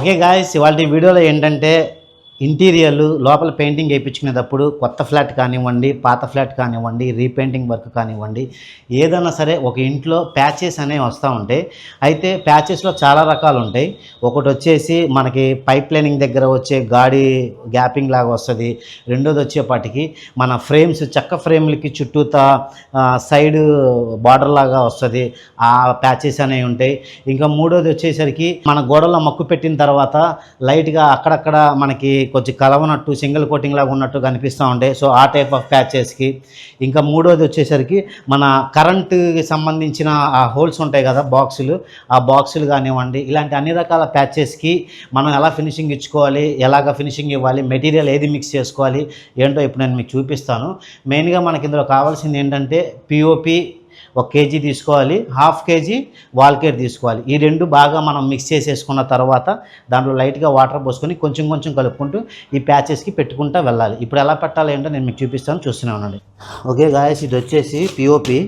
Okay guys, ఇవాళ వీడియోలో ఏంటంటే ఇంటీరియర్లు లోపల పెయింటింగ్ వేయించుకునేటప్పుడు కొత్త ఫ్లాట్ కానివ్వండి, పాత ఫ్లాట్ కానివ్వండి, రీపెయింటింగ్ వర్క్ కానివ్వండి, ఏదైనా సరే ఒక ఇంట్లో ప్యాచెస్ అనేవి వస్తూ ఉంటాయి. అయితే ప్యాచెస్లో చాలా రకాలు ఉంటాయి. ఒకటి వచ్చేసి మనకి పైప్ లైనింగ్ దగ్గర వచ్చే గాడి గ్యాపింగ్ లాగా వస్తుంది. రెండోది వచ్చేపాటికి మన ఫ్రేమ్స్, చెక్క ఫ్రేమ్లకి చుట్టూతా సైడ్ బార్డర్ లాగా వస్తుంది. ఆ ప్యాచెస్ అనేవి ఉంటాయి. ఇంకా మూడోది వచ్చేసరికి మన గోడలో మక్కు పెట్టిన తర్వాత లైట్గా అక్కడక్కడ మనకి కొంచెం కలవనట్టు సింగిల్ కోటింగ్ లాగా ఉన్నట్టు కనిపిస్తూ ఉంటాయి. సో ఆ టైప్ ఆఫ్ ప్యాచెస్కి. ఇంకా మూడోది వచ్చేసరికి మన కరెంటుకి సంబంధించిన ఆ హోల్స్ ఉంటాయి కదా, బాక్సులు, ఆ బాక్సులు కానివ్వండి, ఇలాంటి అన్ని రకాల ప్యాచెస్కి మనం ఎలా ఫినిషింగ్ ఇచ్చుకోవాలి, ఎలాగ ఫినిషింగ్ ఇవ్వాలి, మెటీరియల్ ఏది మిక్స్ చేసుకోవాలి ఏంటో ఇప్పుడు నేను మీకు చూపిస్తాను. మెయిన్గా మనకి ఇందులో కావాల్సింది ఏంటంటే పిఓపి 1 kg తీసుకోవాలి, 1/2 kg వాల్కేట్ తీసుకోవాలి. ఈ రెండు బాగా మనం మిక్స్ చేసేసుకున్న తర్వాత దాంట్లో లైట్గా వాటర్ పోసుకొని కొంచెం కొంచెం కలుపుకుంటూ ఈ ప్యాచెస్కి పెట్టుకుంటూ వెళ్ళాలి. ఇప్పుడు ఎలా పెట్టాలి ఏంటో నేను మీకు చూపిస్తాను, చూస్తూనే ఉండండి. ఓకే గాయస్, ఇది వచ్చేసి పిఓపి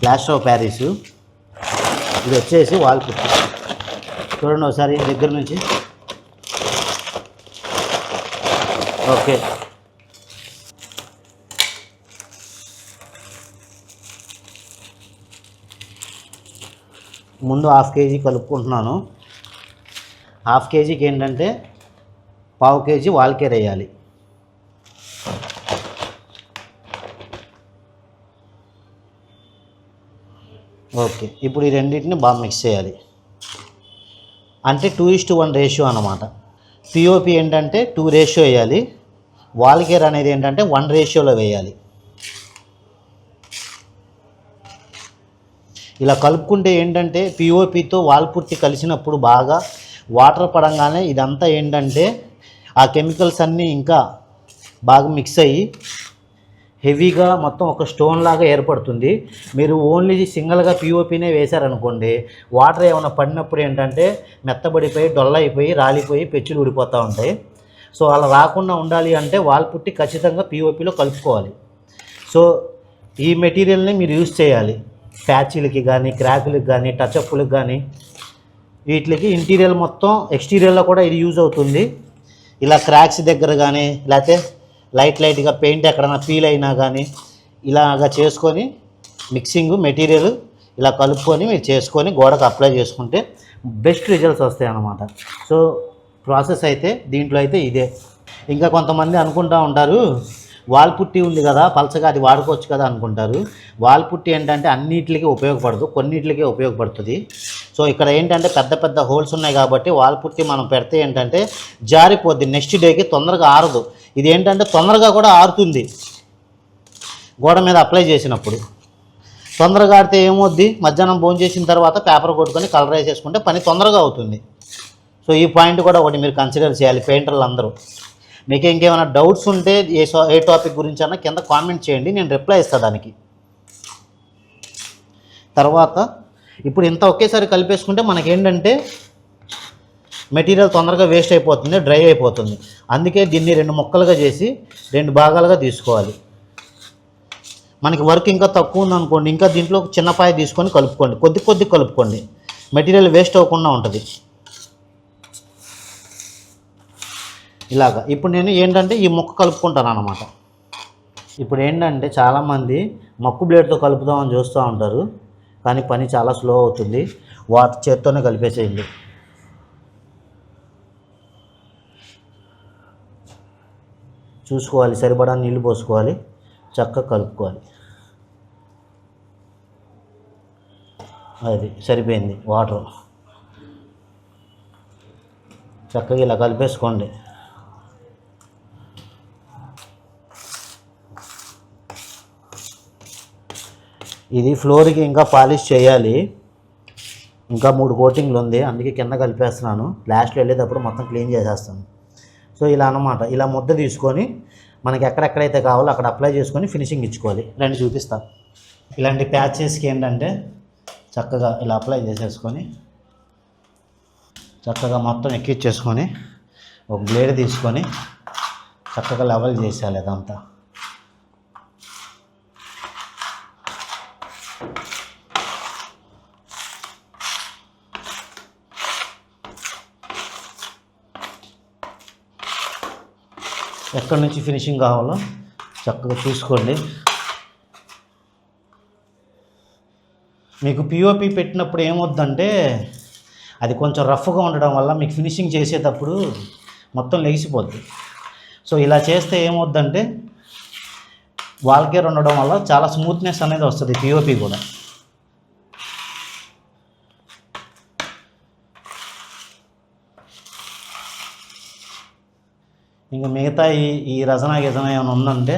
ప్లాస్టర్ ఆఫ్ ప్యారిస్, ఇది వచ్చేసి వాల్ పుట్టి. చూడండి ఒకసారి దగ్గర నుంచి. ఓకే, ముందు 1/2 kg కలుపుకుంటున్నాను. 1/2 kgకి ఏంటంటే 1/4 kg వాల్కేర్ వేయాలి. ఓకే, ఇప్పుడు ఈ రెండింటిని బాగా మిక్స్ చేయాలి. అంటే 2:1 రేషియో అన్నమాట. పిఓపి ఏంటంటే 2 రేషియో వేయాలి, వాల్కేర్ అనేది ఏంటంటే 1 రేషియోలో వేయాలి. ఇలా కలుపుకుంటే ఏంటంటే పిఓపితో వాల్ పుట్టి కలిసినప్పుడు బాగా వాటర్ పడంగానే ఇదంతా ఏంటంటే ఆ కెమికల్స్ అన్నీ ఇంకా బాగా మిక్స్ అయ్యి హెవీగా మొత్తం ఒక స్టోన్ లాగా ఏర్పడుతుంది. మీరు ఓన్లీ సింగిల్గా పిఓపినే వేశారనుకోండి, వాటర్ ఏమైనా పడినప్పుడు ఏంటంటే మెత్తబడిపోయి డొల్ల అయిపోయి రాలిపోయి పెచ్చులు ఊడిపోతూ ఉంటాయి. సో అలా రాకుండా ఉండాలి అంటే వాల్ పుట్టి ఖచ్చితంగా పిఓపిలో కలుపుకోవాలి. సో ఈ మెటీరియల్ని మీరు యూజ్ చేయాలి ప్యాచీలకి కానీ, క్రాకులకి కానీ, టచ్అప్లకు కానీ, వీటికి ఇంటీరియర్ మొత్తం ఎక్స్టీరియర్లో కూడా ఇది యూజ్ అవుతుంది. ఇలా క్రాక్స్ దగ్గర కానీ, లేకపోతే లైట్గా పెయింట్ ఎక్కడైనా పీల్ అయినా కానీ ఇలాగా చేసుకొని మిక్సింగ్ మెటీరియల్ ఇలా కలుపుకొని మీరు చేసుకొని గోడకు అప్లై చేసుకుంటే బెస్ట్ రిజల్ట్స్ వస్తాయి అన్నమాట. సో ప్రాసెస్ అయితే దీంట్లో అయితే ఇదే. ఇంకా కొంతమంది అనుకుంటూ ఉంటారు, వాల్ పుట్టి ఉంది కదా పలచగా, అది వాడుకోవచ్చు కదా అనుకుంటారు. వాల్ పుట్టి ఏంటంటే అన్నిటికీ ఉపయోగపడదు, కొన్నిటికే ఉపయోగపడుతుంది. సో ఇక్కడ ఏంటంటే పెద్ద పెద్ద హోల్స్ ఉన్నాయి కాబట్టి వాల్ పుట్టి మనం పెడితే ఏంటంటే జారిపోద్ది, నెక్స్ట్ డేకి తొందరగా ఆరదు. ఇది ఏంటంటే తొందరగా కూడా ఆరుతుంది. గోడ మీద అప్లై చేసినప్పుడు తొందరగా ఆడితే ఏమవుద్ది, మధ్యాహ్నం భోజనం చేసిన తర్వాత పేపర్ కొట్టుకొని కలర్ వేసేసుకుంటే పని తొందరగా అవుతుంది. సో ఈ పాయింట్ కూడా ఒకటి మీరు కన్సిడర్ చేయాలి పెయింటర్లు అందరూ. మీకు ఇంకేమైనా డౌట్స్ ఉంటే ఏ టాపిక్ గురించి అన్నా కింద కామెంట్ చేయండి, నేను రిప్లై ఇస్తాను దానికి. తర్వాత ఇప్పుడు ఇంత ఒకేసారి కలిపేసుకుంటే మనకేంటంటే మెటీరియల్ తొందరగా వేస్ట్ అయిపోతుంది, డ్రై అయిపోతుంది. అందుకే దీన్ని 2 ముక్కలుగా చేసి 2 భాగాలుగా తీసుకోవాలి. మనకి వర్క్ ఇంకా తక్కువ ఉందనుకోండి, ఇంకా దీంట్లో చిన్నపాయ తీసుకొని కలుపుకోండి, కొద్ది కలుపుకోండి, మెటీరియల్ వేస్ట్ అవ్వకుండా ఉంటుంది. ఇలాగా ఇప్పుడు నేను ఏంటంటే ఈ ముక్క కలుపుకుంటాను అన్నమాట. ఇప్పుడు ఏంటంటే చాలామంది మక్కు బ్లేడ్తో కలుపుదామని చూస్తూ ఉంటారు, కానీ పని చాలా స్లో అవుతుంది. వాటి చేత్తోనే కలిపేసేయండి. చూసుకోవాలి, సరిపడా నీళ్ళు పోసుకోవాలి, చక్కగా కలుపుకోవాలి. అది సరిపోయింది. వాటర్ చక్కగా ఇలా కలిపేసుకోండి. ఇది ఫ్లోర్కి ఇంకా పాలిష్ చేయాలి, ఇంకా 3 కోటింగ్లు ఉంది, అందుకే కింద కలిపేస్తున్నాను. లాస్ట్లో వెళ్ళేటప్పుడు మొత్తం క్లీన్ చేసేస్తాను. సో ఇలా అన్నమాట. ఇలా ముద్ద తీసుకొని మనకి ఎక్కడెక్కడైతే కావాలో అక్కడ అప్లై చేసుకొని ఫినిషింగ్ ఇచ్చుకోవాలి. రండి చూపిస్తా. ఇలాంటి ప్యాచెస్కి ఏంటంటే చక్కగా ఇలా అప్లై చేసేసుకొని చక్కగా మొత్తం ఎక్కించేసుకొని ఒక బ్లేడ్ తీసుకొని చక్కగా లెవెల్ చేసేయాలి అదంతా. ఎక్కడి నుంచి ఫినిషింగ్ కావాలో చక్కగా చూసుకోండి. మీకు పిఓపి పెట్టినప్పుడు ఏమవుద్దంటే అది కొంచెం రఫ్గా ఉండడం వల్ల మీకు ఫినిషింగ్ చేసేటప్పుడు మొత్తం లెగిసిపోద్ది. సో ఇలా చేస్తే ఏమవుద్దంటే వాల్ కేర్ ఉండడం వల్ల చాలా స్మూత్నెస్ అనేది వస్తుంది పిఓపి కూడా. ఇంకా మిగతా ఈ రచన గిజన ఏమైనా ఉందంటే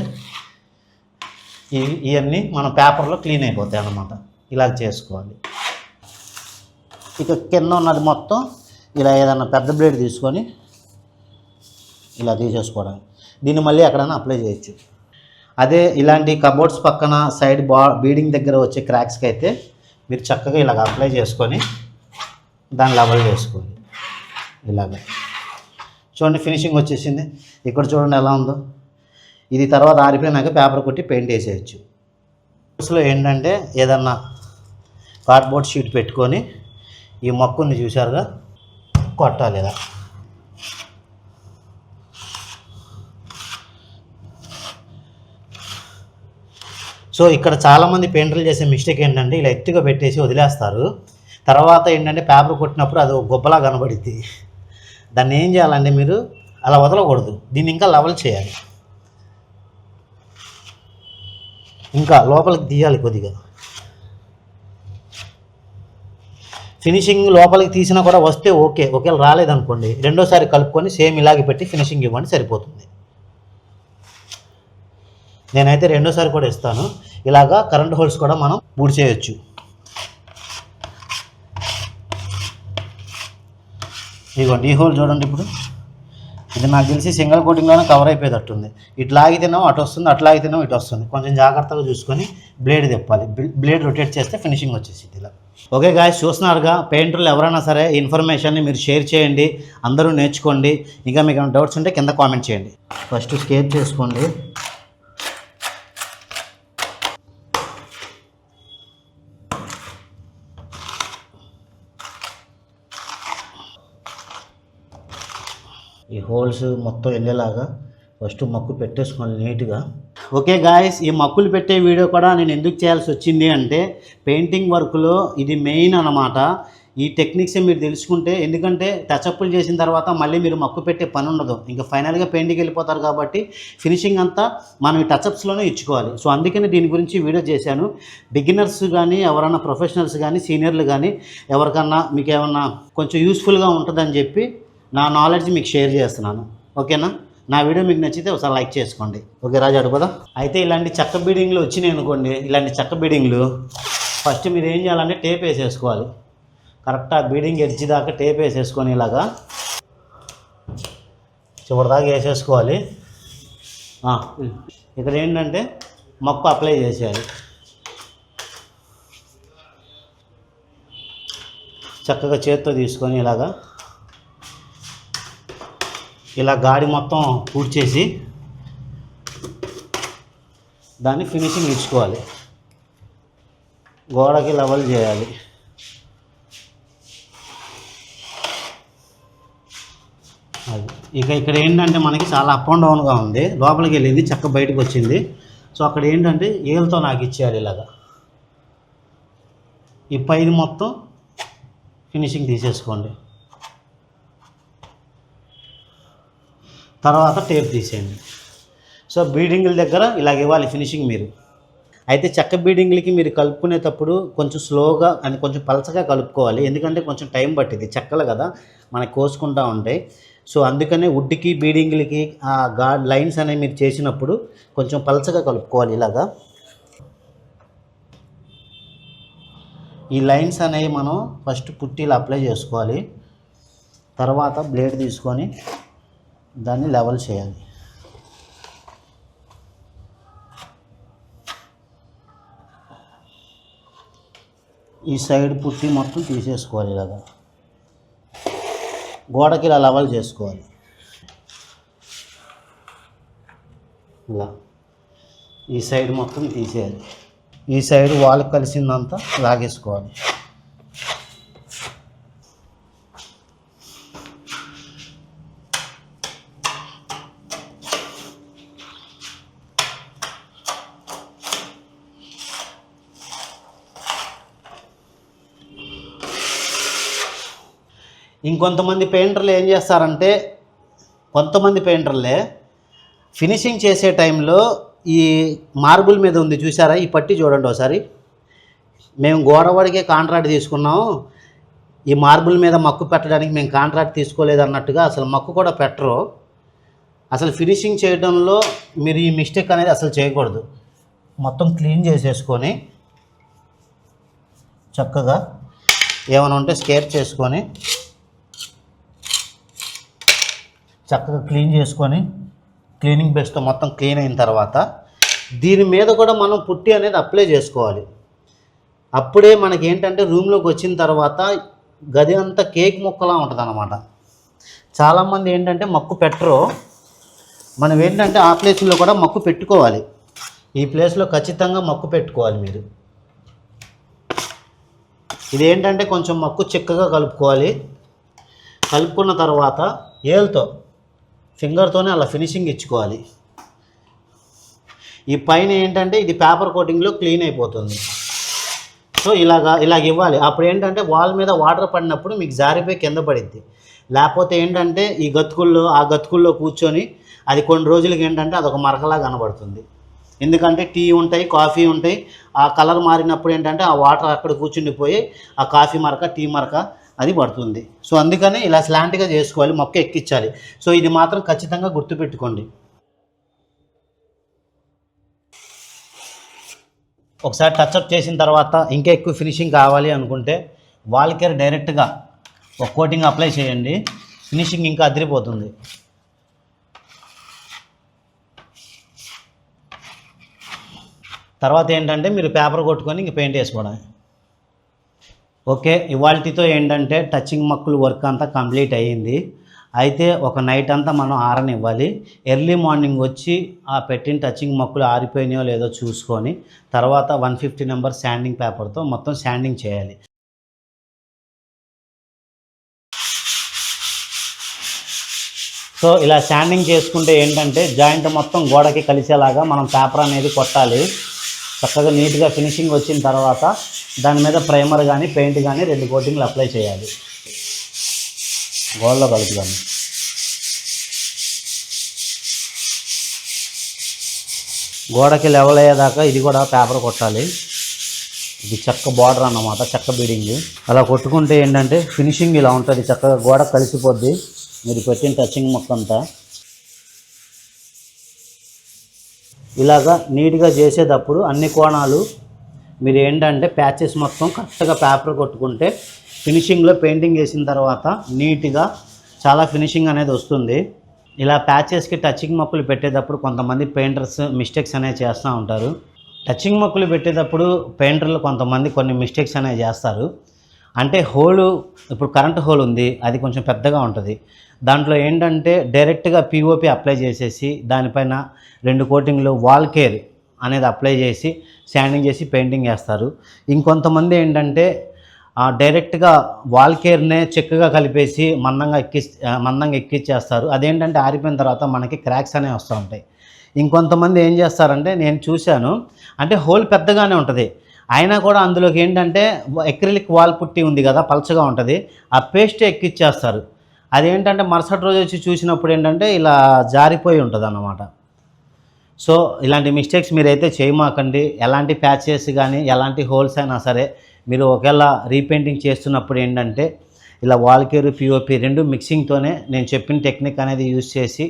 ఇవన్నీ మన పేపర్లో క్లీన్ అయిపోతాయి అన్నమాట. ఇలా చేసుకోవాలి. ఇక కింద ఉన్నది మొత్తం ఇలా ఏదన్నా పెద్ద బ్లేడ్ తీసుకొని ఇలా తీసేసుకోవడం. దీన్ని మళ్ళీ ఎక్కడైనా అప్లై చేయొచ్చు. అదే ఇలాంటి కబోర్డ్స్ పక్కన సైడ్ బీడింగ్ దగ్గర వచ్చే క్రాక్స్కి అయితే మీరు చక్కగా ఇలాగ అప్లై చేసుకొని దాన్ని లెవెల్ చేసుకోవాలి. ఇలాగ చూడండి ఫినిషింగ్ వచ్చేసింది. ఇక్కడ చూడండి ఎలా ఉందో. ఇది తర్వాత ఆరిపోయినాక పేపర్ కొట్టి పెయింట్ వేసేయచ్చు. అసలు ఏంటంటే ఏదన్నా కార్డ్బోర్డ్ షీట్ పెట్టుకొని ఈ మొక్కని చూసారుగా కొట్టాలి ఇలా. సో ఇక్కడ చాలామంది పెయింటర్లు చేసే మిస్టేక్ ఏంటంటే ఇలా ఎత్తుగా పెట్టేసి వదిలేస్తారు. తర్వాత ఏంటంటే పేపర్ కొట్టినప్పుడు అది గొప్పలా కనబడిద్ది. దాన్ని ఏం చేయాలంటే మీరు అలా వదలకూడదు. దీన్ని ఇంకా లెవెల్ చేయాలి. ఇంకా లోపలికి తీయాలి కొద్దిగా. ఫినిషింగ్ లోపలికి తీసినా కూడా వస్తే ఓకే. ఒకవేళ రాలేదనుకోండి రెండోసారి కలుపుకొని సేమ్ ఇలాగే పెట్టి ఫినిషింగ్ ఇవ్వండి, సరిపోతుంది. నేనైతే రెండోసారి కూడా ఇస్తాను. ఇలాగా కరెంట్ హోల్స్ కూడా మనం పూర్తి చేయొచ్చు. ఇదిగోండి ఈ హోల్ చూడండి. ఇప్పుడు ఇది నాకు తెలిసి సింగిల్ కోటింగ్లోనే కవర్ అయిపోయేటట్టుంది. ఇటు లాగితేనేమో అటు వస్తుంది, అటు లాగితేనేమో ఇటు వస్తుంది. కొంచెం జాగ్రత్తగా చూసుకొని బ్లేడ్ తిప్పాలి. బ్లేడ్ రొటేట్ చేస్తే ఫినిషింగ్ వచ్చేసింది ఇలా. ఓకే గాయ్స్, చూస్తున్నారుగా. పెయింటర్లు ఎవరైనా సరే ఈ ఇన్ఫర్మేషన్ని మీరు షేర్ చేయండి, అందరూ నేర్చుకోండి. ఇంకా మీకు ఏమైనా డౌట్స్ ఉంటే కింద కామెంట్ చేయండి. ఫస్ట్ స్కేచ్ చేసుకోండి. ఈ హోల్స్ మొత్తం వెళ్ళేలాగా ఫస్ట్ మక్కు పెట్టేసుకోవాలి నీట్గా. ఓకే గాయస్, ఈ మక్కులు పెట్టే వీడియో కూడా నేను ఎందుకు చేయాల్సి వచ్చింది అంటే పెయింటింగ్ వర్క్లో ఇది మెయిన్ అన్నమాట. ఈ టెక్నిక్స్ మీరు తెలుసుకుంటే, ఎందుకంటే టచ్అప్లు చేసిన తర్వాత మళ్ళీ మీరు మక్కు పెట్టే పని ఉండదు. ఇంకా ఫైనల్గా పెయింటింగ్కి వెళ్ళిపోతారు కాబట్టి ఫినిషింగ్ అంతా మనం ఈ టచ్అప్స్లోనే ఇచ్చుకోవాలి. సో అందుకని దీని గురించి వీడియో చేశాను. బిగినర్స్ కానీ ఎవరైనా ప్రొఫెషనల్స్ కానీ సీనియర్లు కానీ ఎవరికన్నా మీకు ఏమన్నా కొంచెం యూస్ఫుల్గా ఉంటుందని చెప్పి నా నాలెడ్జ్ మీకు షేర్ చేస్తున్నాను. ఓకేనా? నా వీడియో మీకు నచ్చితే ఒకసారి లైక్ చేసుకోండి. ఓకే రాజు, అడుగుదా. అయితే ఇలాంటి చెక్క బీడింగ్లు వచ్చినాయి అనుకోండి, ఇలాంటి చెక్క బీడింగ్లు ఫస్ట్ మీరు ఏం చేయాలంటే టేప్ వేసేసుకోవాలి. కరెక్ట్గా బీడింగ్ ఎడ్జ్ దాకా టేప్ వేసేసుకొని ఇలాగా చివరిదాకా వేసేసుకోవాలి. ఇక్కడ ఏంటంటే మొక్క అప్లై చేసేయాలి. చక్కగా చేత్తో తీసుకొని ఇలా గాడి మొత్తం పూడ్చేసి దాన్ని ఫినిషింగ్ ఇచ్చుకోవాలి. గోడకి లెవెల్ చేయాలి. అది ఇక్కడ ఏంటంటే మనకి చాలా అప్ అండ్ డౌన్గా ఉంది. లోపలికి వెళ్ళింది, చెక్క బయటకు వచ్చింది. సో అక్కడ ఏంటంటే ఏలతో నాకు ఇచ్చేయాలి ఇలాగా. ఈ పైది మొత్తం ఫినిషింగ్ తీసేసుకోండి. తర్వాత టేప్ తీసేయండి. సో బీడింగ్ల దగ్గర ఇలాగ ఇవ్వాలి ఫినిషింగ్ మీరు. అయితే చెక్క బీడింగ్లకి మీరు కలుపుకునేటప్పుడు కొంచెం స్లోగా అని కొంచెం పలచగా కలుపుకోవాలి. ఎందుకంటే కొంచెం టైం పట్టింది, చెక్కలు కదా మనకి కోసుకుంటూ ఉంటాయి. సో అందుకనే వుడ్కి బీడింగ్లకి ఆ లైన్స్ అనేవి మీరు చేసినప్పుడు కొంచెం పలచగా కలుపుకోవాలి. ఇలాగా ఈ లైన్స్ అనేవి మనం ఫస్ట్ పుట్టీలు అప్లై చేసుకోవాలి. తర్వాత బ్లేడ్ తీసుకొని దాన్ని లెవెల్ చేయాలి. ఈ సైడ్ పుట్టి మొత్తం తీసేసుకోవాలి. ఇలాగా గోడకి ఇలా లెవెల్ చేసుకోవాలి. ఇలా ఈ సైడ్ మొత్తం తీసేయాలి. ఈ సైడ్ వాల్ కలిసిందంతా లాగేసుకోవాలి. ఇంకొంతమంది పెయింటర్లు ఏం చేస్తారంటే, కొంతమంది పెయింటర్లే ఫినిషింగ్ చేసే టైంలో ఈ మార్బుల్ మీద ఉంది చూసారా, ఈ పట్టి చూడండి ఒకసారి. మేము గోడవాడికే కాంట్రాక్ట్ తీసుకున్నాం, ఈ మార్బుల్ మీద మక్కు పెట్టడానికి మేము కాంట్రాక్ట్ తీసుకోలేదు అన్నట్టుగా అసలు మక్కు కూడా పెట్టరు. అసలు ఫినిషింగ్ చేయడంలో మీరు ఈ మిస్టేక్ అనేది అసలు చేయకూడదు. మొత్తం క్లీన్ చేసేసుకొని చక్కగా ఏమైనా ఉంటే స్కేర్ చేసుకొని చక్కగా క్లీన్ చేసుకొని క్లీనింగ్ బ్రష్తో మొత్తం క్లీన్ అయిన తర్వాత దీని మీద కూడా మనం పుట్టి అనేది అప్లై చేసుకోవాలి. అప్పుడే మనకి ఏంటంటే రూమ్లోకి వచ్చిన తర్వాత గది అంతా కేక్ ముక్కలా ఉంటుంది అన్నమాట. చాలామంది ఏంటంటే మక్కు పెట్టరు. మనం ఏంటంటే ఆ ప్లేస్లో కూడా మక్కు పెట్టుకోవాలి. ఈ ప్లేస్లో ఖచ్చితంగా మక్కు పెట్టుకోవాలి మీరు. ఇదేంటంటే కొంచెం మక్కు చిక్కగా కలుపుకోవాలి. కలుపుకున్న తర్వాత ఏలుతో ఫింగర్తోనే అలా ఫినిషింగ్ ఇచ్చుకోవాలి. ఈ పైన ఏంటంటే ఇది పేపర్ కోటింగ్లో క్లీన్ అయిపోతుంది. సో ఇలాగ ఇవ్వాలి. అప్పుడు ఏంటంటే వాల్ మీద వాటర్ పడినప్పుడు మీకు జారిపోయి కింద పడిద్ది. లేకపోతే ఏంటంటే ఈ గతుకుల్లో కూర్చొని అది కొన్ని రోజులకి ఏంటంటే అదొక మరకలా కనబడుతుంది. ఎందుకంటే టీ ఉంటాయి, కాఫీ ఉంటాయి. ఆ కలర్ మారినప్పుడు ఏంటంటే ఆ వాటర్ అక్కడ కూర్చుండిపోయి ఆ కాఫీ మరక, టీ మరక అది పడుతుంది. సో అందుకని ఇలా స్లాంట్గా చేసుకోవాలి, మొక్క ఎక్కించాలి. సో ఇది మాత్రం ఖచ్చితంగా గుర్తుపెట్టుకోండి. ఒకసారి టచ్అప్ చేసిన తర్వాత ఇంకా ఎక్కువ ఫినిషింగ్ కావాలి అనుకుంటే వాల్ కేర్ డైరెక్ట్గా ఒక కోటింగ్ అప్లై చేయండి. ఫినిషింగ్ ఇంకా అదిరిపోతుంది. తర్వాత ఏంటంటే మీరు పేపర్ కొట్టుకొని ఇంక పెయింట్ వేసుకోవడం. ఓకే, ఇవాల్టితో ఏంటంటే టచింగ్ మక్కులు వర్క్ అంతా కంప్లీట్ అయ్యింది. అయితే ఒక నైట్ అంతా మనం ఆరనివ్వాలి. ఎర్లీ మార్నింగ్ వచ్చి ఆ పెట్టిన టచింగ్ మక్కులు ఆరిపోయినాయో లేదో చూసుకొని తర్వాత 150 నెంబర్ శాండింగ్ పేపర్తో మొత్తం శాండింగ్ చేయాలి. సో ఇలా శాండింగ్ చేసుకుంటే ఏంటంటే జాయింట్ మొత్తం గోడకి కలిసేలాగా మనం పేపర్ అనేది కొట్టాలి. చక్కగా నీట్గా ఫినిషింగ్ వచ్చిన తర్వాత దాని మీద ప్రైమర్ కానీ పెయింట్ కానీ 2 కోటింగ్లు అప్లై చేయాలి. గోడలో కలుపుదాం. గోడకి లెవెల్ అయ్యేదాకా ఇది కూడా పేపర్ కొట్టాలి. ఇది చెక్క బార్డర్ అన్నమాట, చెక్క బీడింగ్. అలా కొట్టుకుంటే ఏంటంటే ఫినిషింగ్ ఇలా ఉంటుంది. చక్కగా గోడ కలిసిపోద్ది మీరు పెట్టిన టచింగ్ మొక్కంతా. ఇలాగా నీట్గా చేసేటప్పుడు అన్ని కోణాలు మీరు ఏంటంటే ప్యాచెస్ మొత్తం కరెక్ట్గా పేపర్ కొట్టుకుంటే ఫినిషింగ్లో పెయింటింగ్ వేసిన తర్వాత నీట్గా చాలా ఫినిషింగ్ అనేది వస్తుంది. ఇలా ప్యాచెస్కి టచింగ్ మక్కులు పెట్టేటప్పుడు కొంతమంది పెయింటర్స్ మిస్టేక్స్ అనేవి చేస్తూ ఉంటారు. టచింగ్ మక్కులు పెట్టేటప్పుడు పెయింటర్లు కొంతమంది కొన్ని మిస్టేక్స్ అనేవి చేస్తారు. అంటే హోలు, ఇప్పుడు కరెంట్ హోల్ ఉంది, అది కొంచెం పెద్దగా ఉంటుంది. దాంట్లో ఏంటంటే డైరెక్ట్గా పిఓపి అప్లై చేసేసి దానిపైన 2 కోటింగ్లు వాల్ కేర్ అనేది అప్లై చేసి శాండింగ్ చేసి పెయింటింగ్ వేస్తారు. ఇంకొంతమంది ఏంటంటే డైరెక్ట్గా వాల్ కేర్నే చెక్కగా కలిపేసి మందంగా ఎక్కిచ్చేస్తారు. అదేంటంటే ఆరిపోయిన తర్వాత మనకి క్రాక్స్ అనేవి వస్తూ ఉంటాయి. ఇంకొంతమంది ఏం చేస్తారంటే నేను చూశాను, అంటే హోల్ పెద్దగానే ఉంటుంది అయినా కూడా అందులోకి ఏంటంటే ఎక్రిలిక్ వాల్ పుట్టి ఉంది కదా, పలచగా ఉంటుంది, ఆ పేస్ట్ ఎక్కిచ్చేస్తారు. అదేంటంటే మరుసటి రోజు వచ్చి చూసినప్పుడు ఏంటంటే ఇలా జారిపోయి ఉంటుంది అన్నమాట. సో ఇలాంటి మిస్టేక్స్ మీరైతే చేయమాకండి. ఎలాంటి ప్యాచెస్ కానీ ఎలాంటి హోల్స్ అయినా సరే మీరు ఒకవేళ రీపెయింటింగ్ చేస్తున్నప్పుడు ఏంటంటే ఇలా వాల్ కేర్ పిఓపి 2 మిక్సింగ్తోనే నేను చెప్పిన టెక్నిక్ అనేది యూజ్ చేసి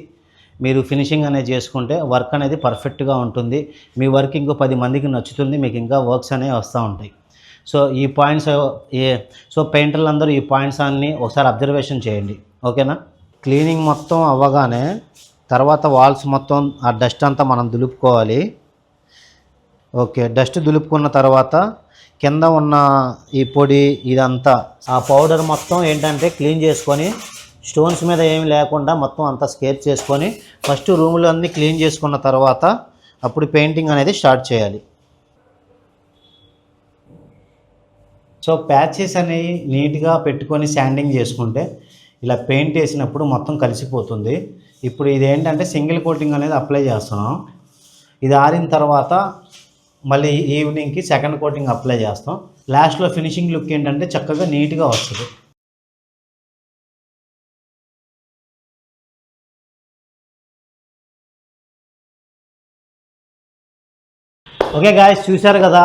మీరు ఫినిషింగ్ అనేది చేసుకుంటే వర్క్ అనేది పర్ఫెక్ట్గా ఉంటుంది. మీ వర్క్ ఇంకో 10 మందికి నచ్చుతుంది, మీకు ఇంకా వర్క్స్ అనేవి వస్తూ ఉంటాయి. సో ఈ పాయింట్స్ పెయింటర్లు అందరూ ఈ పాయింట్స్ అన్నీ ఒకసారి అబ్జర్వేషన్ చేయండి. ఓకేనా? క్లీనింగ్ మొత్తం అవ్వగానే తర్వాత వాల్స్ మొత్తం ఆ డస్ట్ అంతా మనం దులుపుకోవాలి. ఓకే, డస్ట్ దులుపుకున్న తర్వాత కింద ఉన్న ఈ పొడి ఇదంతా ఆ పౌడర్ మొత్తం ఏంటంటే క్లీన్ చేసుకొని స్టోన్స్ మీద ఏమి లేకుండా మొత్తం అంతా స్కేర్ చేసుకొని ఫస్ట్ రూమ్లో అన్నీ క్లీన్ చేసుకున్న తర్వాత అప్పుడు పెయింటింగ్ అనేది స్టార్ట్ చేయాలి. సో ప్యాచెస్ అనేవి నీట్గా పెట్టుకొని శాండింగ్ చేసుకుంటే ఇలా పెయింట్ వేసినప్పుడు మొత్తం కలిసిపోతుంది. ఇప్పుడు ఇదేంటంటే సింగిల్ కోటింగ్ అనేది అప్లై చేస్తున్నాం. ఇది ఆరిన తర్వాత మళ్ళీ ఈవినింగ్కి సెకండ్ కోటింగ్ అప్లై చేస్తాం. లాస్ట్లో ఫినిషింగ్ లుక్ ఏంటంటే చక్కగా నీట్గా వస్తుంది. ఓకే గాయస్, చూశారు కదా.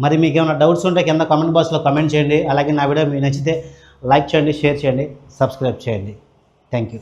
మరి మీకు ఏమైనా డౌట్స్ ఉంటే కింద కామెంట్ బాక్స్లో కామెంట్ చేయండి. అలాగే నా వీడియో మీకు నచ్చితే లైక్ చేయండి, షేర్ చేయండి, సబ్స్క్రైబ్ చేయండి. Thank you.